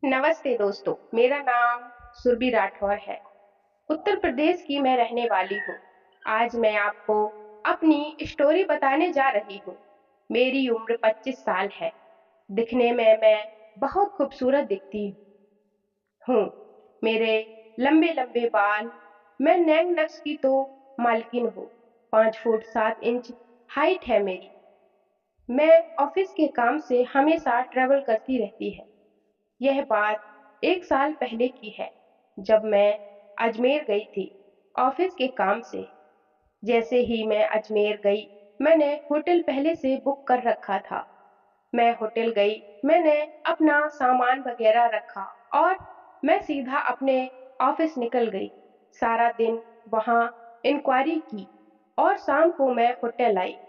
नमस्ते दोस्तों, मेरा नाम सुरभि राठौर है। उत्तर प्रदेश की मैं रहने वाली हूँ। आज मैं आपको अपनी स्टोरी बताने जा रही हूँ। मेरी उम्र 25 साल है। दिखने में मैं बहुत खूबसूरत दिखती हूँ। मेरे लंबे-लंबे बाल, मैं नैन नक्श की तो मालकिन हूँ। 5 फुट 7 इंच हाइट है मेरी। मैं ऑफिस के काम से हमेशा ट्रैवल करती रहती है। यह बात 1 साल पहले की है, जब मैं अजमेर गई थी, ऑफिस के काम से। जैसे ही मैं अजमेर गई, मैंने होटल पहले से बुक कर रखा था। मैं होटल गई, मैंने अपना सामान वगैरह रखा और मैं सीधा अपने ऑफिस निकल गई। सारा दिन वहाँ इंक्वायरी की और शाम को मैं होटल आई।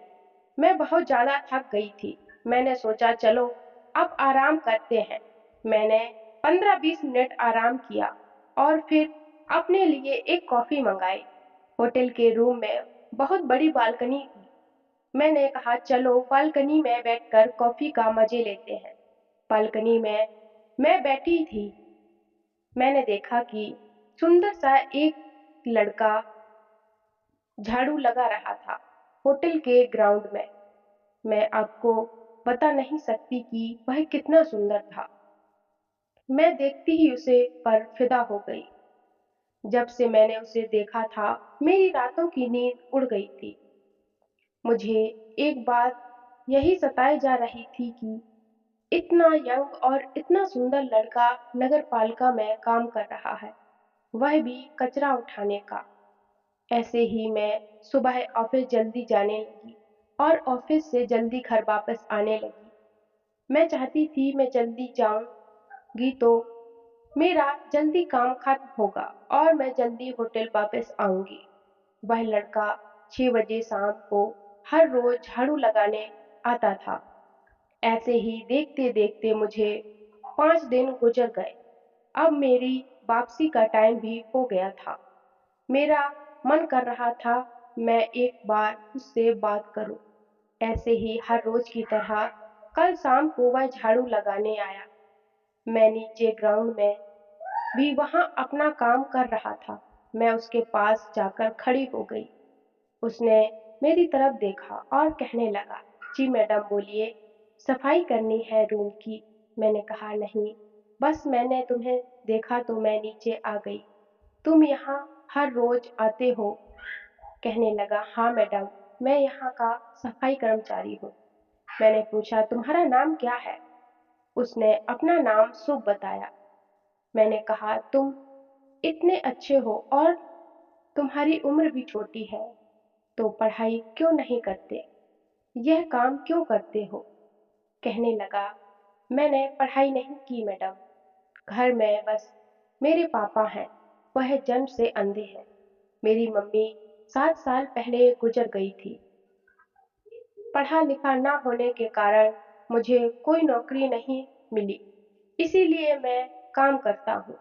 मैं बहुत ज़्यादा थक गई थी। मैंने सोचा चलो अब आराम करते हैं। मैंने 15-20 मिनट आराम किया और फिर अपने लिए एक कॉफ़ी मंगाई। होटल के रूम में बहुत बड़ी बालकनी थी। मैंने कहा चलो बालकनी में बैठकर कॉफ़ी का मज़े लेते हैं। बालकनी में मैं बैठी थी। मैंने देखा कि सुंदर सा एक लड़का झाड़ू लगा रहा था होटल के ग्राउंड में। मैं आपको बता नहीं सकती कि वह कितना सुंदर था। मैं देखती ही उसे पर फिदा हो गई। जब से मैंने उसे देखा था, मेरी रातों की नींद उड़ गई थी। मुझे एक बात यही सताए जा रही थी कि इतना यंग और इतना सुंदर लड़का नगर पालिका में काम कर रहा है, वह भी कचरा उठाने का। ऐसे ही मैं सुबह ऑफिस जल्दी जाने लगी और ऑफिस से जल्दी घर वापस आने लगी। मैं चाहती थी मैं जल्दी जाऊंगी तो मेरा जल्दी काम खत्म होगा और मैं जल्दी होटल वापस आऊंगी। वह लड़का 6 बजे शाम को हर रोज झाड़ू लगाने आता था। ऐसे ही देखते-देखते मुझे 5 दिन गुजर गए। अब मेरी वापसी का टाइम भी हो गया था। मेरा मन कर रहा था मैं एक बार उससे बात करूं। ऐसे ही हर रोज की तरह कल शाम को वह झाड़ू लगाने आया। मैं नीचे ग्राउंड में भी वहाँ अपना काम कर रहा था। मैं उसके पास जाकर खड़ी हो गई। उसने मेरी तरफ देखा और कहने लगा, जी मैडम बोलिए, सफाई करनी है रूम की। मैंने कहा नहीं, बस मैंने तुम्हें देखा तो मैं नीचे आ गई। तुम यहाँ हर रोज आते हो? कहने लगा, हाँ मैडम, मैं यहाँ का सफाई कर्मचारी हूँ। मैंने पूछा, तुम्हारा नाम क्या है? उसने अपना नाम शुभ बताया। मैंने कहा, तुम इतने अच्छे हो और तुम्हारी उम्र भी छोटी है, तो पढ़ाई क्यों नहीं करते? यह काम क्यों करते हो? कहने लगा, मैंने पढ़ाई नहीं की मैडम। घर में बस मेरे पापा हैं, वह जन्म से अंधे हैं। मेरी मम्मी 7 साल पहले गुजर गई थी। पढ़ा लिखा ना होने के कारण मुझे कोई नौकरी नहीं मिली, इसीलिए मैं काम करता हूँ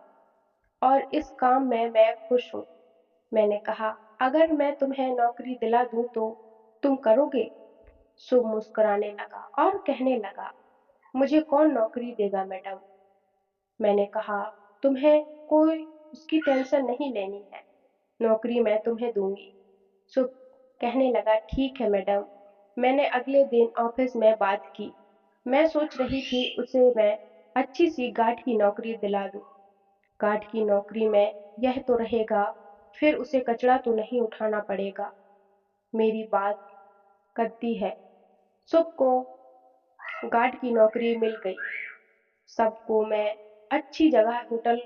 और इस काम में मैं खुश हूँ। मैंने कहा, अगर मैं तुम्हें नौकरी दिला दूँ तो तुम करोगे? शुभ मुस्कुराने लगा और कहने लगा, मुझे कौन नौकरी देगा मैडम? मैंने कहा, तुम्हें कोई उसकी टेंशन नहीं लेनी है, नौकरी मैं तुम्हें दूंगी। शुभ कहने लगा, ठीक है मैडम। मैंने अगले दिन ऑफिस में बात की। मैं सोच रही थी उसे मैं अच्छी सी गार्ड की नौकरी दिला दूं। गार्ड की नौकरी में यह तो रहेगा, फिर उसे कचरा तो नहीं उठाना पड़ेगा। मेरी बात करती है। शुभ को गार्ड की नौकरी मिल गई। सबको मैं अच्छी जगह होटल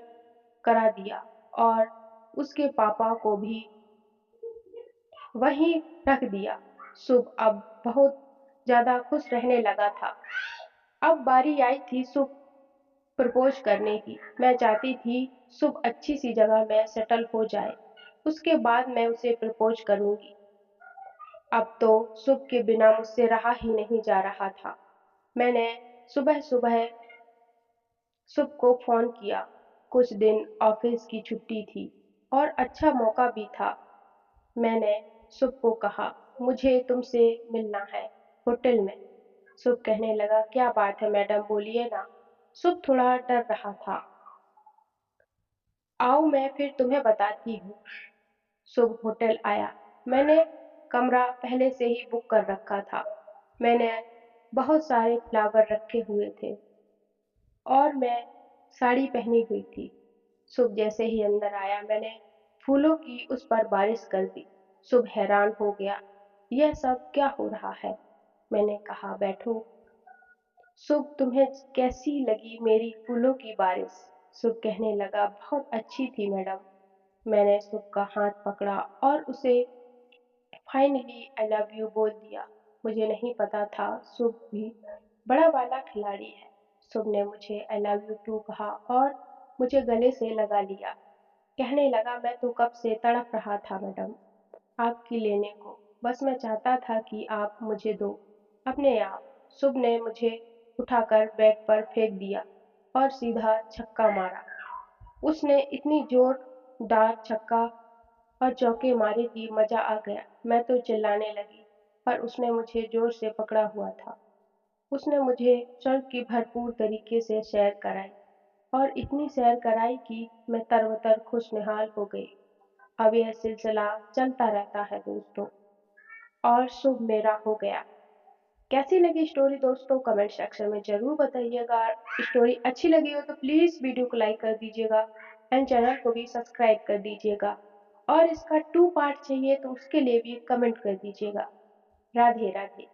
करा दिया और उसके पापा को भी वहीं रख दिया। शुभ अब बहुत ज़्यादा खुश रहने लगा था। अब बारी आई थी शुभ प्रपोज़ करने की। मैं चाहती थी शुभ अच्छी सी जगह में सेटल हो जाए, उसके बाद मैं उसे प्रपोज़ करूँगी। अब तो शुभ के बिना मुझसे रहा ही नहीं जा रहा था। मैंने सुबह-सुबह शुभ को फ़ोन किया। कुछ दिन ऑफिस की छुट्टी थी और अच्छा मौका भी था। मैंने शुभ को कहा, मुझे तुमसे मिलना है होटल में। शुभ कहने लगा, क्या बात है मैडम बोलिए ना। शुभ थोड़ा डर रहा था। आओ मैं फिर तुम्हें बताती हूँ। शुभ होटल आया। मैंने कमरा पहले से ही बुक कर रखा था। मैंने बहुत सारे फ्लावर रखे हुए थे और मैं साड़ी पहनी हुई थी। शुभ जैसे ही अंदर आया मैंने फूलों की उस पर बारिश कर दी। शुभ हैरान हो गया। यह सब क्या हो रहा है? मैंने कहा बैठो। शुभ तुम्हें कैसी लगी मेरी फूलों की बारिश? शुभ कहने लगा बहुत अच्छी थी मैडम। मैंने शुभ का हाथ पकड़ा और उसे फाइनली आई लव यू बोल दिया। मुझे नहीं पता था शुभ भी बड़ा वाला खिलाड़ी है। शुभ ने मुझे आई लव यू टू कहा और मुझे गले से लगा लिया। कहने लगा मैं तो कब से तड़प रहा था मैडम आपकी लेने को। बस मैं चाहता था कि आप मुझे दो अपने आप। शुभ ने मुझे उठाकर बेड पर फेंक दिया और सीधा छक्का मारा। उसने इतनी जोरदार छक्का और चौके मारे कि मजा आ गया। मैं तो चिल्लाने लगी पर उसने मुझे जोर से पकड़ा हुआ था। उसने मुझे सड़क की भरपूर तरीके से सैर कराई और इतनी सैर कराई कि मैं तरबतर खुशनिहाल हो गई। अब यह सिलसिला चलता रहता है दोस्तों और शुभ मेरा हो गया। कैसी लगी स्टोरी दोस्तों कमेंट सेक्शन में जरूर बताइएगा। स्टोरी अच्छी लगी हो तो प्लीज वीडियो को लाइक कर दीजिएगा एंड चैनल को भी सब्सक्राइब कर दीजिएगा और इसका 2 पार्ट चाहिए तो उसके लिए भी कमेंट कर दीजिएगा। राधे राधे।